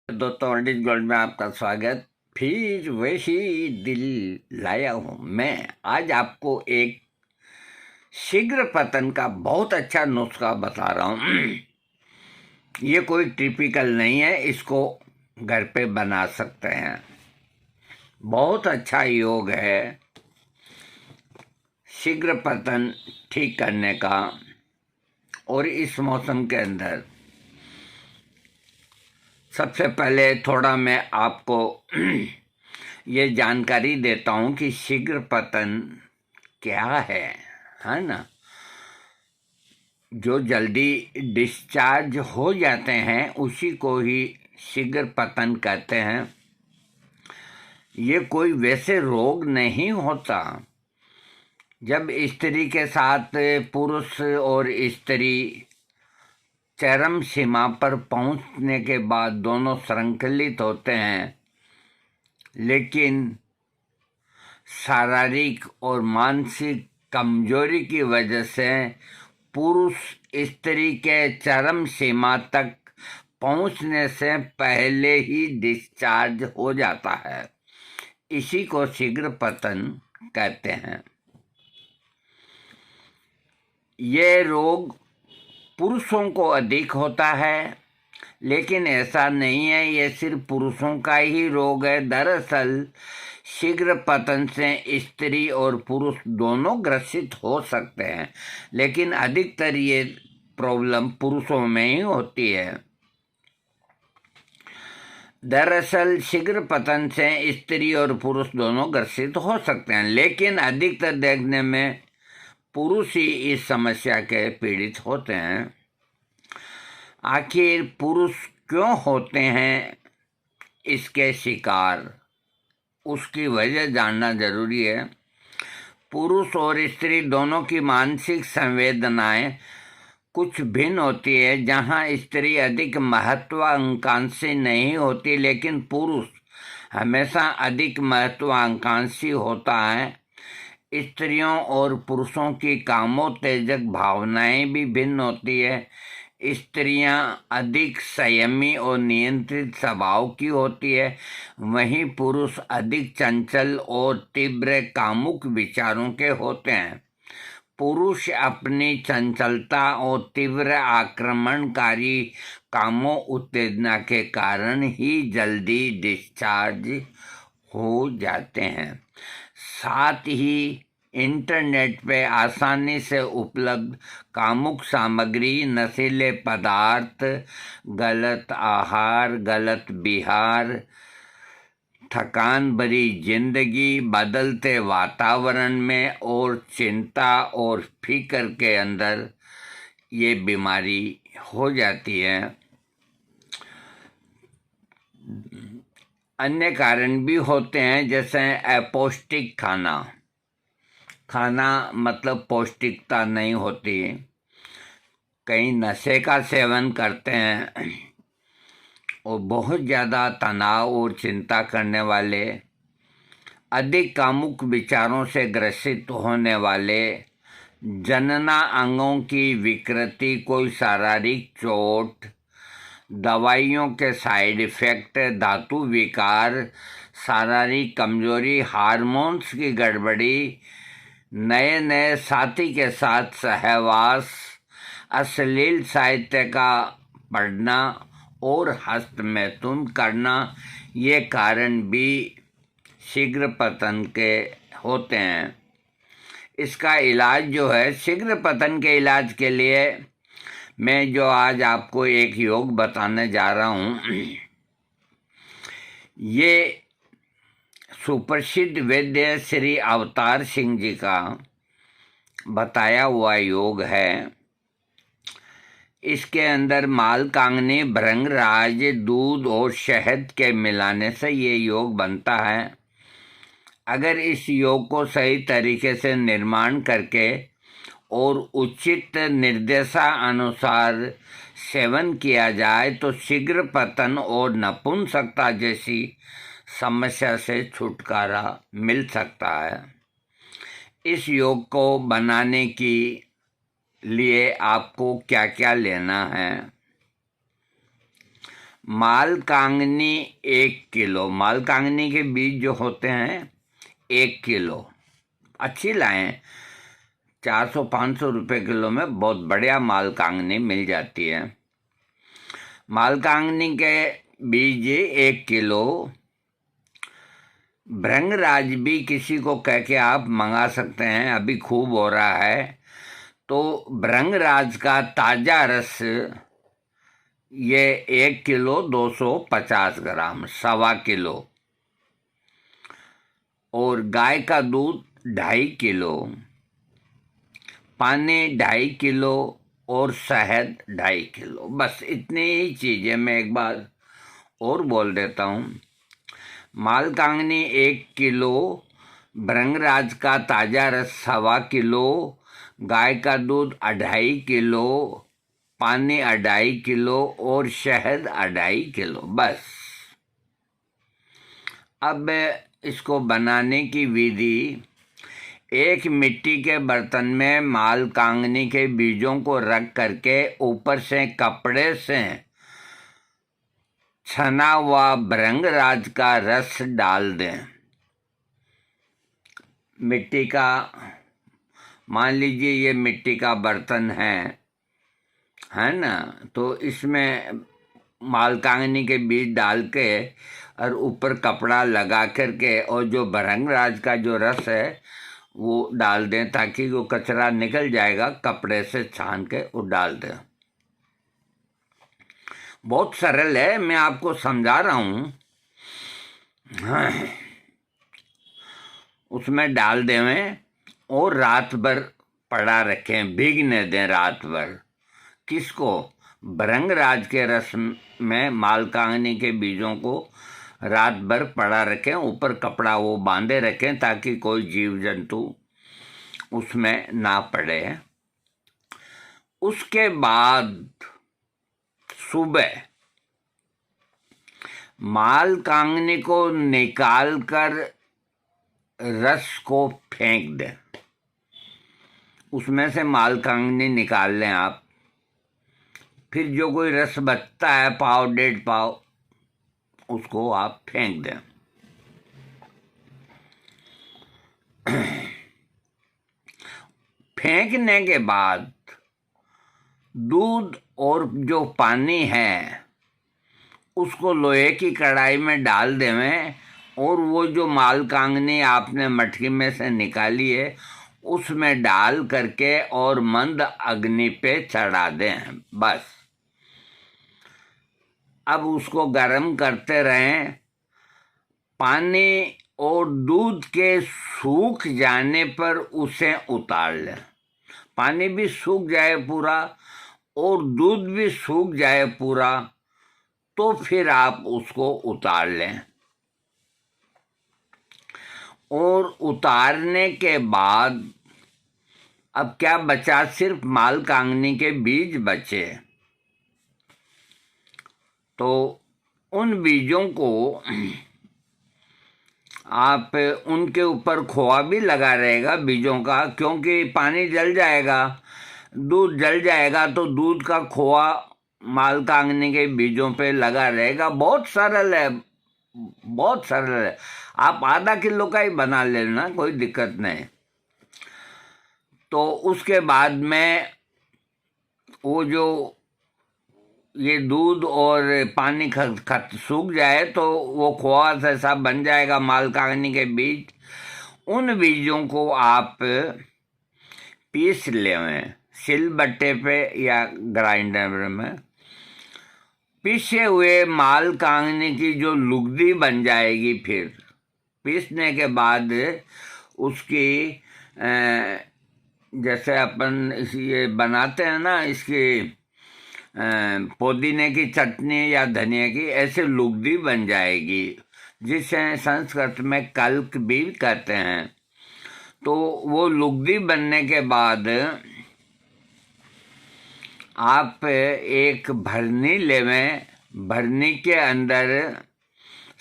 दोस्तों अर्डिज गोल्ड में आपका स्वागत। फिर वही दिल लाया हूँ मैं। आज आपको एक शीघ्र पतन का बहुत अच्छा नुस्खा बता रहा हूँ। ये कोई टिपिकल नहीं है, इसको घर पे बना सकते हैं। बहुत अच्छा योग है शीघ्र पतन ठीक करने का। और इस मौसम के अंदर सबसे पहले थोड़ा मैं आपको ये जानकारी देता हूँ कि शीघ्र पतन क्या है ना। जो जल्दी डिस्चार्ज हो जाते हैं उसी को ही शीघ्र पतन कहते हैं। ये कोई वैसे रोग नहीं होता। जब स्त्री के साथ पुरुष और स्त्री चरम सीमा पर पहुंचने के बाद दोनों संकलित होते हैं, लेकिन शारीरिक और मानसिक कमजोरी की वजह से पुरुष स्त्री के चरम सीमा तक पहुंचने से पहले ही डिस्चार्ज हो जाता है। इसी को शीघ्र पतन कहते हैं। ये रोग पुरुषों को अधिक होता है, लेकिन ऐसा नहीं है ये सिर्फ पुरुषों का ही रोग है। दरअसल शीघ्र पतन से स्त्री और पुरुष दोनों ग्रसित हो सकते हैं, लेकिन अधिकतर ये प्रॉब्लम पुरुषों में ही होती है। दरअसल शीघ्र पतन से स्त्री और पुरुष दोनों ग्रसित हो सकते हैं, लेकिन अधिकतर देखने में पुरुष ही इस समस्या के पीड़ित होते हैं। आखिर पुरुष क्यों होते हैं इसके शिकार, उसकी वजह जानना जरूरी है। पुरुष और स्त्री दोनों की मानसिक संवेदनाएं कुछ भिन्न होती है। जहां स्त्री अधिक महत्वाकांक्षी नहीं होती, लेकिन पुरुष हमेशा अधिक महत्वाकांक्षी होता है। स्त्रियों और पुरुषों की कामोत्तेजक भावनाएं भी भिन्न होती है। स्त्रियां अधिक संयमी और नियंत्रित स्वभाव की होती है, वहीं पुरुष अधिक चंचल और तीव्र कामुक विचारों के होते हैं। पुरुष अपनी चंचलता और तीव्र आक्रमणकारी कामों उत्तेजना के कारण ही जल्दी डिस्चार्ज हो जाते हैं। साथ ही इंटरनेट पे आसानी से उपलब्ध कामुक सामग्री, नशीले पदार्थ, गलत आहार, गलत विहार, थकान भरी जिंदगी, बदलते वातावरण में और चिंता और फिक्र के अंदर ये बीमारी हो जाती है। अन्य कारण भी होते हैं, जैसे अपौष्टिक खाना मतलब पौष्टिकता नहीं होती। कई नशे का सेवन करते हैं और बहुत ज़्यादा तनाव और चिंता करने वाले, अधिक कामुक विचारों से ग्रसित होने वाले, जनना अंगों की विकृति, कोई शारीरिक चोट, दवाइयों के साइड इफेक्ट, धातु विकार, शारीरिक कमजोरी, हार्मोन्स की गड़बड़ी, नए नए साथी के साथ सहवास, अश्लील साहित्य का पढ़ना और हस्तमैथुन करना, ये कारण भी शीघ्र पतन के होते हैं। इसका इलाज जो है, शीघ्र पतन के इलाज के लिए मैं जो आज आपको एक योग बताने जा रहा हूँ, ये सुप्रसिद्ध वैद्य श्री अवतार सिंह जी का बताया हुआ योग है। इसके अंदर मालकांगनी, भृंगराज, दूध और शहद के मिलाने से ये योग बनता है। अगर इस योग को सही तरीके से निर्माण करके और उचित निर्देशानुसार सेवन किया जाए तो शीघ्र पतन और नपुंसकता जैसी समस्या से छुटकारा मिल सकता है। इस योग को बनाने के लिए आपको क्या क्या लेना है। मालकांगनी 1 किलो, मालकांगनी के बीज जो होते हैं 1 किलो, अच्छी लाएं, 400-500 रुपये किलो में बहुत बढ़िया मालकांगनी मिल जाती है। मालकांगनी के बीज 1 किलो। भृंगराज भी किसी को कह के आप मंगा सकते हैं, अभी खूब हो रहा है। तो भृंगराज का ताज़ा रस ये 1 किलो 250 ग्राम, 1.25 किलो। और गाय का दूध 2.5 किलो, पानी 2.5 किलो और शहद 2.5 किलो। बस इतनी ही चीज़ें मैं एक बार और बोल देता हूँ। मालकांगनी 1 किलो, भृंगराज का ताज़ा रस 1.25 किलो, गाय का दूध 2.5 किलो, पानी 2.5 किलो और शहद 2.5 किलो। बस अब इसको बनाने की विधि, एक मिट्टी के बर्तन में मालकांगनी के बीजों को रख करके ऊपर से कपड़े से छना हुआ भृंगराज का रस डाल दें। मिट्टी का, मान लीजिए ये मिट्टी का बर्तन है ना, तो इसमें मालकांगनी के बीज डाल के और ऊपर कपड़ा लगा करके और जो भृंगराज का जो रस है वो डाल दें, ताकि वो कचरा निकल जाएगा, कपड़े से छान के वो डाल दें। बहुत सरल है, मैं आपको समझा रहा हूँ। उसमें डाल दें और रात भर पड़ा रखें, भीगने दें रात भर। किसको? भृंगराज के रस में मालकांगनी के बीजों को रात भर पड़ा रखें, ऊपर कपड़ा वो बांधे रखें ताकि कोई जीव जंतु उसमें ना पड़े। उसके बाद सुबह मालकांगनी को निकाल कर रस को फेंक दें। उसमें से मालकांगनी निकाल लें आप। फिर जो कोई रस बचता है, 1.5 पाव, उसको आप फेंक दें। फेंकने के बाद दूध और जो पानी है उसको लोहे की कढ़ाई में डाल दें और वो जो मालकांगनी आपने मटकी में से निकाली है उसमें डाल करके और मंद अग्नि पे चढ़ा दें। बस अब उसको गर्म करते रहें। पानी और दूध के सूख जाने पर उसे उतार लें। पानी भी सूख जाए पूरा और दूध भी सूख जाए पूरा, तो फिर आप उसको उतार लें। और उतारने के बाद अब क्या बचा? सिर्फ मालकांगनी के बीज बचे। तो उन बीजों को आप, उनके ऊपर खोआ भी लगा रहेगा बीजों का, क्योंकि पानी जल जाएगा, दूध जल जाएगा, तो दूध का खोआ मालकांगनी के बीजों पे लगा रहेगा। बहुत सरल है, बहुत सरल है। आप आधा किलो का ही बना लेना, कोई दिक्कत नहीं। तो उसके बाद में वो जो ये दूध और पानी खत सूख जाए तो वो खोआ जैसा बन जाएगा मालकांगनी के बीज। उन बीजों को आप पीस लें सिलबट्टे पे या ग्राइंडर में। पीसे हुए मालकांगनी की जो लुगदी बन जाएगी, फिर पीसने के बाद उसकी जैसे अपन ये बनाते हैं ना, इसकी पुदीने की चटनी या धनिया की, ऐसे लुगदी बन जाएगी, जिसे संस्कृत में कल्क भी कहते हैं। तो वो लुगदी बनने के बाद आप एक भरनी लेवें, भरनी के अंदर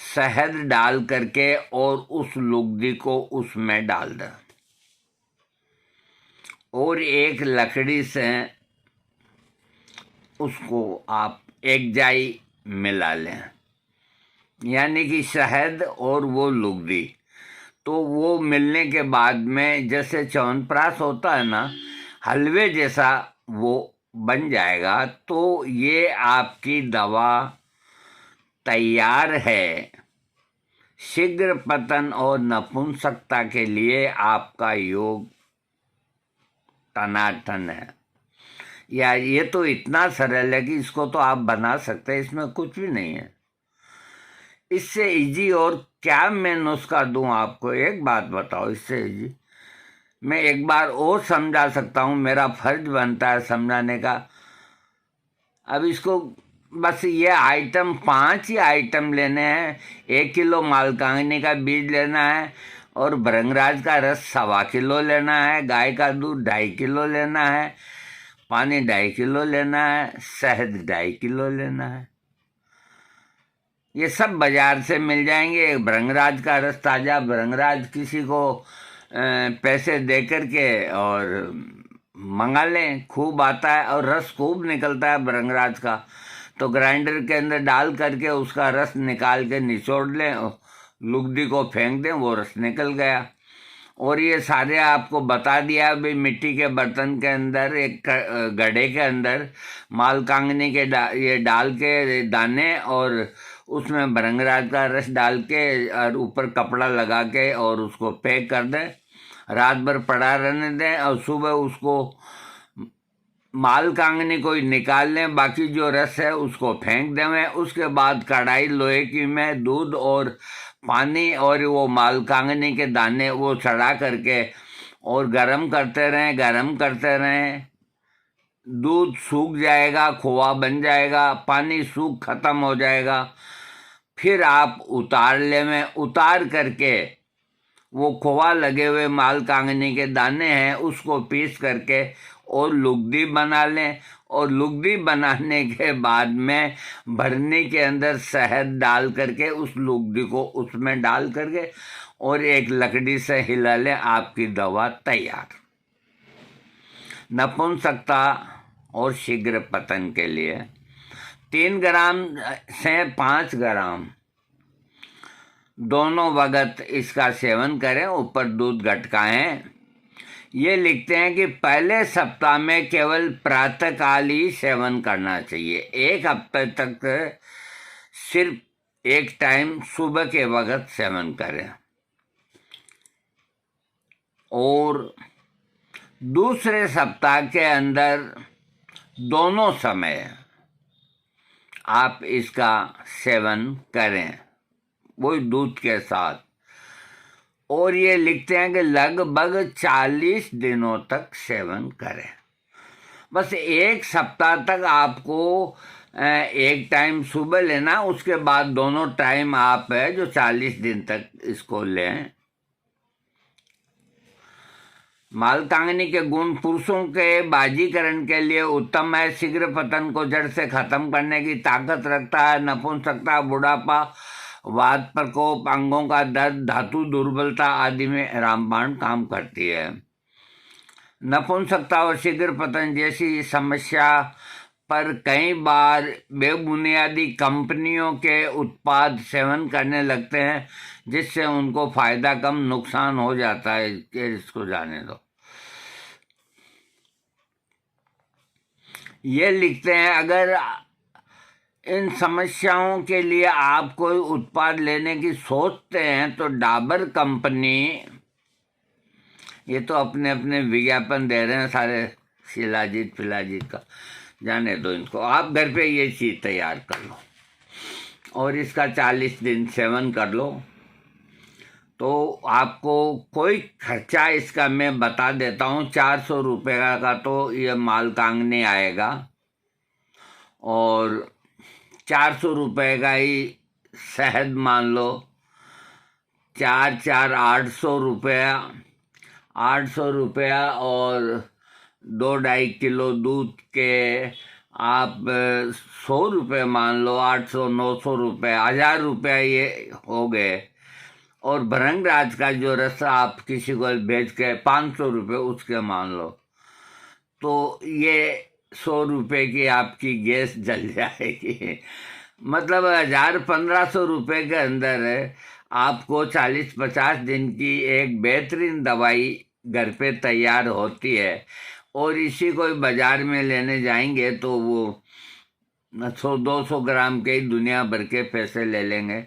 शहद डाल करके और उस लुगदी को उसमें डाल दें और एक लकड़ी से उसको आप एक जाई मिला लें, यानी कि शहद और वो लुगदी। तो वो मिलने के बाद में जैसे च्यवनप्राश होता है ना, हलवे जैसा वो बन जाएगा। तो ये आपकी दवा तैयार है। शीघ्र पतन और नपुंसकता के लिए आपका योग टनाटन है। या ये तो इतना सरल है कि इसको तो आप बना सकते हैं, इसमें कुछ भी नहीं है। इससे इजी और क्या मैं नुस्खा दूं आपको? एक बात बताओ, इससे इजी मैं एक बार और समझा सकता हूं, मेरा फर्ज बनता है समझाने का। अब इसको बस ये आइटम 5 ही आइटम लेने हैं। 1 किलो मालकांगनी का बीज लेना है, और भृंगराज का रस 1.25 किलो लेना है, गाय का दूध 2.5 किलो लेना है, पानी 2.5 किलो लेना है, शहद 2.5 किलो लेना है। ये सब बाजार से मिल जाएंगे। भृंगराज का रस ताज़ा भृंगराज किसी को पैसे दे करके और मंगा लें, खूब आता है और रस खूब निकलता है भृंगराज का। तो ग्राइंडर के अंदर डाल करके उसका रस निकाल के निचोड़ लें, लुगदी को फेंक दें, वो रस निकल गया। और ये सारे आपको बता दिया भाई। मिट्टी के बर्तन के अंदर एक गड्ढे के अंदर मालकांगनी के ये डाल के दाने, और उसमें भृंगराज का रस डाल के और ऊपर कपड़ा लगा के और उसको पैक कर दें, रात भर पड़ा रहने दें, और सुबह उसको मालकांगनी को निकाल लें, बाकी जो रस है उसको फेंक दें। उसके बाद कढ़ाई लोहे की में दूध और पानी और वो मालकांगनी के दाने वो चढ़ा करके और गरम करते रहें। दूध सूख जाएगा, खोआ बन जाएगा, पानी सूख खत्म हो जाएगा। फिर आप उतार करके वो खोआ लगे हुए मालकांगनी के दाने हैं उसको पीस करके और लुगदी बना लें। और लुगदी बनाने के बाद में भरनी के अंदर शहद डाल करके उस लुगदी को उसमें डाल करके और एक लकड़ी से हिला लें, आपकी दवा तैयार। नपुंसकता और शीघ्र पतन के लिए 3 ग्राम से 5 ग्राम दोनों वक्त इसका सेवन करें, ऊपर दूध गटकाएं। ये लिखते हैं कि पहले सप्ताह में केवल प्रातःकाल ही सेवन करना चाहिए। 1 हफ्ते तक सिर्फ एक टाइम सुबह के वक्त सेवन करें, और दूसरे सप्ताह के अंदर दोनों समय आप इसका सेवन करें, वही दूध के साथ। और ये लिखते हैं कि लगभग 40 दिनों तक सेवन करें। बस 1 सप्ताह तक आपको एक टाइम सुबह लेना, उसके बाद दोनों टाइम आप है जो 40 दिन तक इसको लें। मालकांगनी के गुण पुरुषों के बाजीकरण के लिए उत्तम है। शीघ्र पतन को जड़ से खत्म करने की ताकत रखता है। नपुंसकता, बुढ़ापा, वात प्रकोप, अंगों का दर्द, धातु दुर्बलता आदि में रामबाण काम करती है। नपुंसकता और शीघ्र पतन जैसी समस्या पर कई बार बेबुनियादी कंपनियों के उत्पाद सेवन करने लगते हैं, जिससे उनको फायदा कम नुकसान हो जाता है। इसको जाने दो। ये लिखते हैं अगर इन समस्याओं के लिए आप कोई उत्पाद लेने की सोचते हैं तो डाबर कंपनी, ये तो अपने अपने विज्ञापन दे रहे हैं सारे, शिलाजीत फिलाजीत का, जाने दो इनको। आप घर पे ये चीज़ तैयार कर लो और इसका 40 दिन सेवन कर लो, तो आपको कोई खर्चा इसका मैं बता देता हूँ। 400 रुपये का तो ये मालकांगनी आएगा, और 400 रुपये का ही शहद मान लो। 4 800 रुपया, 800 रुपया, और 2-2.5 किलो दूध के आप 100 रुपये मान लो। 800, 900 रुपये, 1000 रुपया ये हो गए। और भृंगराज का जो रस आप किसी को बेच के 500 रुपये उसके मान लो, तो ये 100 रुपये की आपकी गैस जल जाएगी। मतलब 1000-1500 रुपये के अंदर आपको 40-50 दिन की एक बेहतरीन दवाई घर पे तैयार होती है। और इसी को बाजार में लेने जाएंगे तो वो 100-200 ग्राम के ही दुनिया भर के पैसे ले लेंगे।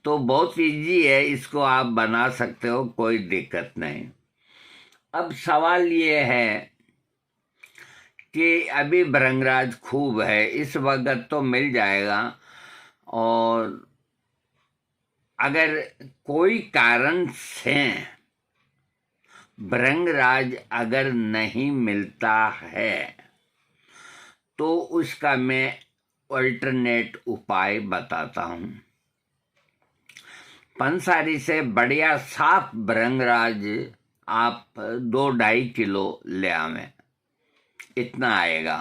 तो बहुत इजी है, इसको आप बना सकते हो, कोई दिक्कत नहीं। अब सवाल ये है कि अभी भृंगराज खूब है, इस वक्त तो मिल जाएगा, और अगर कोई कारण से भृंगराज अगर नहीं मिलता है तो उसका मैं अल्टरनेट उपाय बताता हूँ। पंसारी से बढ़िया साफ भृंगराज आप 2-2.5 किलो ले आवें, इतना आएगा।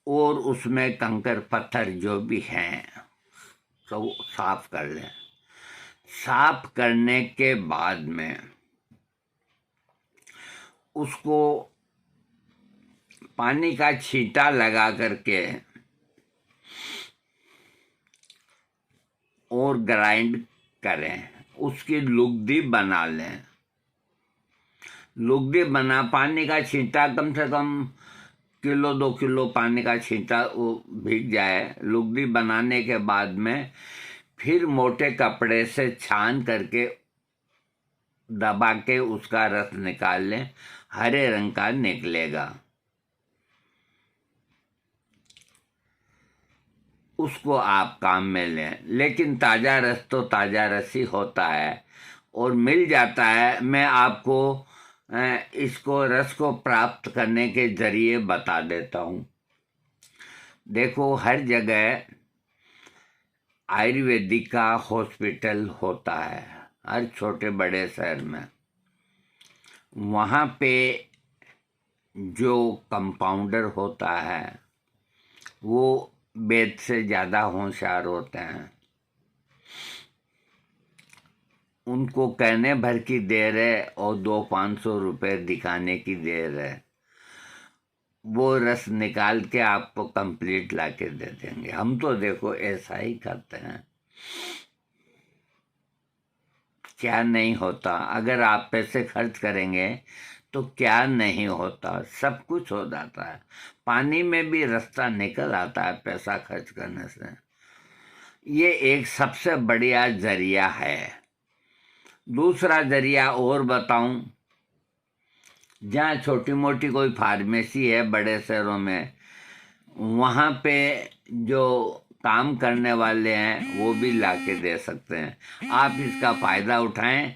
और उसमें कंकर पत्थर जो भी हैं सब साफ कर लें। साफ करने के बाद में उसको पानी का छींटा लगा करके और ग्राइंड करें, उसकी लुगदी बना लें। लुगदी बना, पानी का छींटा कम से कम 1-2 किलो पानी का छींटा वो भीग जाए। लुगदी बनाने के बाद में फिर मोटे कपड़े से छान करके दबा के उसका रस निकाल लें, हरे रंग का निकलेगा। उसको आप काम में लें, लेकिन ताज़ा रस तो ताज़ा रस ही होता है और मिल जाता है। मैं आपको इसको रस को प्राप्त करने के जरिए बता देता हूँ। देखो, हर जगह आयुर्वेदिक का हॉस्पिटल होता है, हर छोटे बड़े शहर में। वहाँ पे जो कंपाउंडर होता है वो वैद्य से ज़्यादा होशियार होते हैं। उनको कहने भर की देर है और 200-500 रुपये दिखाने की देर है। वो रस निकाल के आपको कंप्लीट ला के दे देंगे। हम तो देखो ऐसा ही करते हैं। क्या नहीं होता, अगर आप पैसे खर्च करेंगे तो क्या नहीं होता, सब कुछ हो जाता है। पानी में भी रास्ता निकल आता है पैसा खर्च करने से। ये एक सबसे बढ़िया जरिया है। दूसरा जरिया और बताऊं, जहाँ छोटी मोटी कोई फार्मेसी है बड़े शहरों में, वहाँ पे जो काम करने वाले हैं वो भी ला के दे सकते हैं। आप इसका फ़ायदा उठाएं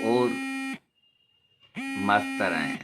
और मस्त रहें।